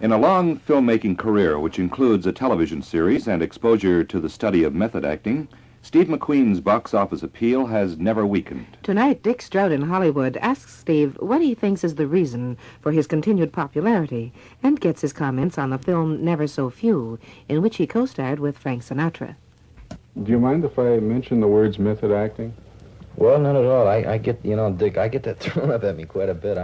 In a long filmmaking career, which includes a television series and exposure to the study of method acting, Steve McQueen's box office appeal has never weakened. Tonight, Dick Strout in Hollywood asks Steve what he thinks is the reason for his continued popularity and gets his comments on the film Never So Few, in which he co-starred with Frank Sinatra. Do you mind if I mention the words method acting? Well, not at all. I get, Dick, I get that thrown up at me quite a bit.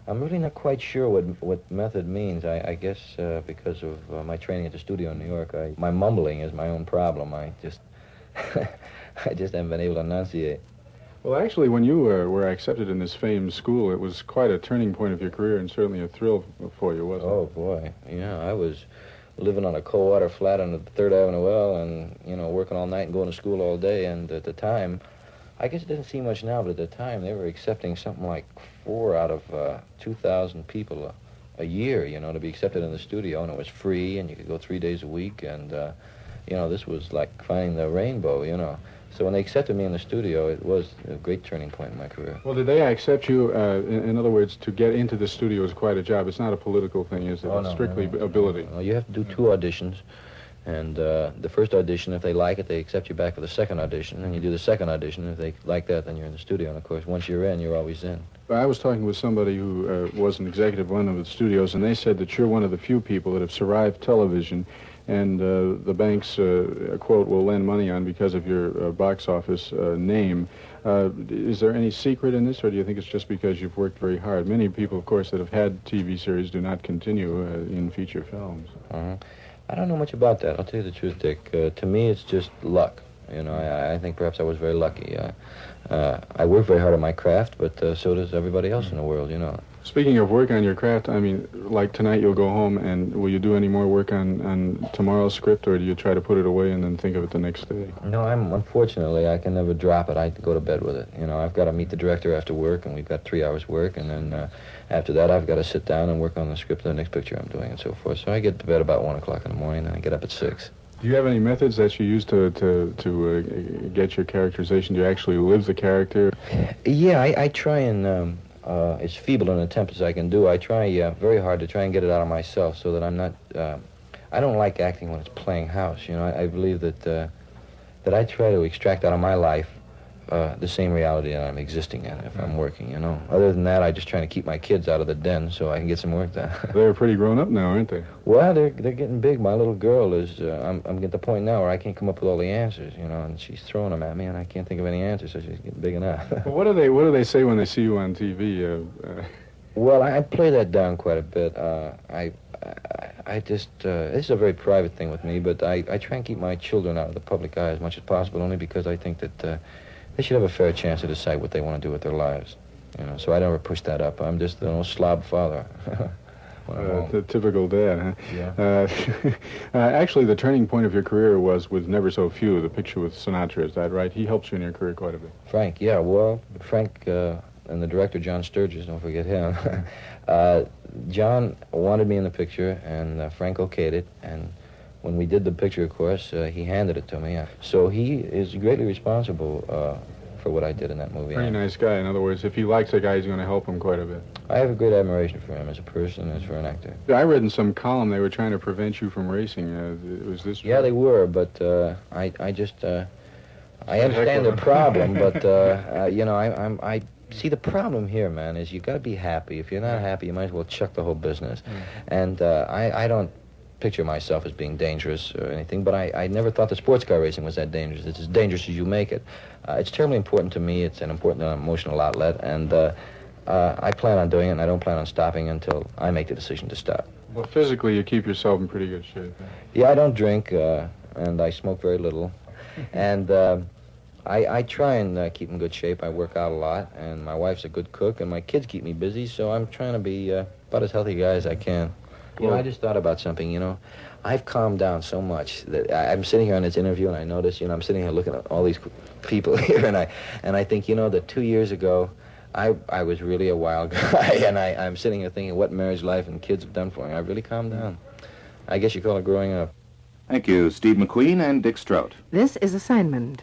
I'm really not quite sure what method means. I guess because of my training at the studio in New York, my mumbling is my own problem. I just haven't been able to enunciate. Well, actually, when you were accepted in this famed school, it was quite a turning point of your career and certainly a thrill for you, wasn't it? Oh, boy. Yeah, I was living on a cold water flat on the 3rd Avenue L and, working all night and going to school all day. And at the time, I guess it doesn't seem much now, but at the time, they were accepting something like 4 out of 2,000 people a year, to be accepted in the studio. And it was free, and you could go 3 days a week. And, this was like finding the rainbow, So when they accepted me in the studio, it was a great turning point in my career. Well, did they accept you, in other words, to get into the studio is quite a job. It's not a political thing, is it? Oh, it's no, strictly no. ability. Well, you have to do 2 auditions. And the first audition, if they like it, they accept you back for the second audition. And you do the second audition. If they like that, then you're in the studio. And, of course, once you're in, you're always in. I was talking with somebody who was an executive of one of the studios, and they said that you're one of the few people that have survived television and the banks, quote, will lend money on because of your box office name. Is there any secret in this, or do you think it's just because you've worked very hard? Many people, of course, that have had TV series do not continue in feature films. I don't know much about that. I'll tell you the truth, Dick. To me, it's just luck. I think perhaps I was very lucky. I work very hard at my craft, but so does everybody else in the world, Speaking of work on your craft, I mean, like tonight you'll go home, and will you do any more work on tomorrow's script, or do you try to put it away and then think of it the next day? No, unfortunately, I can never drop it. I go to bed with it. I've got to meet the director after work, and we've got 3 hours work, and then after that, I've got to sit down and work on the script of the next picture I'm doing and so forth. So I get to bed about 1 o'clock in the morning, and I get up at 6. Do you have any methods that you use to get your characterization? Do you actually live the character? Yeah, I try and, as feeble an attempt as I can do, I try very hard to try and get it out of myself so that I'm not, I don't like acting when it's playing house, I believe that I try to extract out of my life the same reality that I'm existing in if I'm working, Other than that, I just try to keep my kids out of the den so I can get some work done. They're pretty grown up now, aren't they? Well, they're getting big. My little girl is, I'm at the point now where I can't come up with all the answers, and she's throwing them at me, and I can't think of any answers, so she's getting big enough. Well, what do they say when they see you on TV? Well, I play that down quite a bit. I just, this is a very private thing with me, but I try and keep my children out of the public eye as much as possible, only because I think that they should have a fair chance to decide what they want to do with their lives. So I don't ever push that up. I'm just an old slob father. The typical dad, huh? Yeah. Actually, the turning point of your career was with Never So Few, the picture with Sinatra, is that right? He helped you in your career quite a bit. Frank, yeah. Well, Frank and the director, John Sturgis, don't forget him. John wanted me in the picture, and Frank okayed it, and when we did the picture, of course, he handed it to me. So he is greatly responsible for what I did in that movie. Very nice guy. In other words, if he likes a guy, he's going to help him quite a bit. I have a great admiration for him as a person and as for an actor. I read in some column they were trying to prevent you from racing. Was this true? Yeah, they were, but I understand the problem, but, I see, the problem here, man, is you got to be happy. If you're not happy, you might as well chuck the whole business. And I don't picture myself as being dangerous or anything, but I never thought that sports car racing was that dangerous. It's as dangerous as you make it. It's terribly important to me. It's an important emotional outlet, and I plan on doing it, and I don't plan on stopping until I make the decision to stop. Well, physically, you keep yourself in pretty good shape. Huh? Yeah, I don't drink, and I smoke very little, and I try and keep in good shape. I work out a lot, and my wife's a good cook, and my kids keep me busy, so I'm trying to be about as healthy a guy as I can. I just thought about something, I've calmed down so much that I'm sitting here on this interview, and I notice, I'm sitting here looking at all these people here, and I think, that 2 years ago, I was really a wild guy, and I'm sitting here thinking what marriage life and kids have done for me. I've really calmed down. I guess you call it growing up. Thank you, Steve McQueen and Dick Strout. This is Assignment.